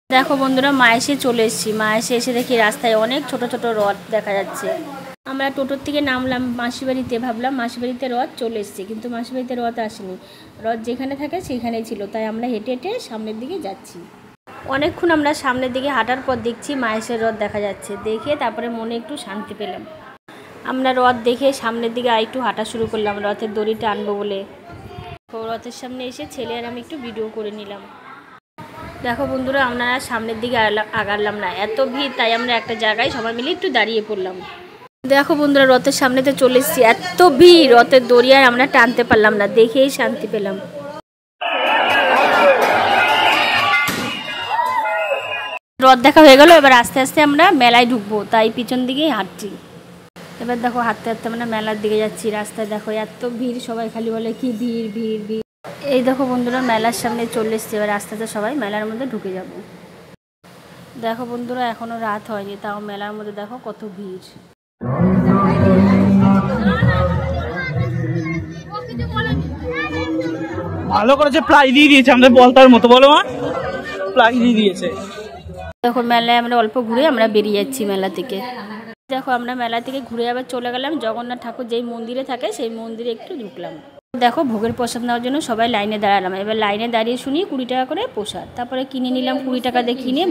দেখো বন্ধুরা, মায়েসে চলে এসেছি। মায়েসে এসে দেখি রাস্তায় অনেক ছোট ছোট রথ দেখা যাচ্ছে। আমরা টোটোর থেকে নামলাম মাসিবাড়িতে, ভাবলাম মাসিবাড়িতে রথ চলে এসেছে, কিন্তু মাসিবাড়িতে রথ আসেনি। রথ যেখানে থাকে সেখানেই ছিল, তাই আমরা হেঁটে হেঁটে সামনের দিকে যাচ্ছি। অনেকক্ষণ আমরা সামনের দিকে হাঁটার পর দেখছি মায়েসের রথ দেখা যাচ্ছে। দেখে তারপরে মনে একটু শান্তি পেলাম। আমরা রথ দেখে সামনের দিকে আরেকটু হাঁটা শুরু করলাম রথের দড়িটা আনবো বলে। রথের সামনে এসে ছেলে আর আমি একটু ভিডিও করে নিলাম। দেখো বন্ধুরা, আমরা সামনের দিকে আগালাম না, এত ভিড়, তাই আমরা একটা জায়গায় সবাই মিলে একটু দাঁড়িয়ে পড়লাম। দেখো বন্ধুরা, রথের সামনেতে চলে এসেছি, এত ভিড়, রথের দড়ি আর আমরা টানতে পারলাম না, দেখেই শান্তি পেলাম। রথ দেখা হয়ে গেল, এবার আস্তে আস্তে আমরা মেলায় ঢুকবো, তাই পিছন দিকেই হাঁটছি। এবার দেখো হাঁটতে হাঁটতে আমরা মেলার দিকে যাচ্ছি। রাস্তায় দেখো এত ভিড়, সবাই খালি বলে কি ভিড় ভিড় ভিড়। এই দেখো বন্ধুরা, মেলার সামনে চলে এসছে, এবার আস্তে আস্তে সবাই মেলার মধ্যে ঢুকে যাব। দেখো বন্ধুরা, এখনো রাত হয়নি, তাও মেলার মধ্যে দেখো কত ভিড়। ভালো করেছে, প্রাইজ দিয়ে দিয়েছে আমাদের বলতার মতো, বলো মা, প্রাইজ দিয়ে দিয়েছে। দেখো মেলায় আমরা অল্প ঘুরে আমরা বেরিয়ে যাচ্ছি মেলা থেকে। দেখো আমরা মেলা থেকে ঘুরে আবার চলে গেলাম জগন্নাথ ঠাকুর যেই মন্দিরে থাকে সেই মন্দিরে একটু ঢুকলাম। দেখো ভোগের প্রসাদ নেওয়ার জন্য সবাই লাইনে দাঁড়ালাম। এবার লাইনে দাঁড়িয়ে শুনি 20 টাকা করে প্রসাদ, তারপরে কিনে নিলাম 20 টাকা দিয়ে কিনে।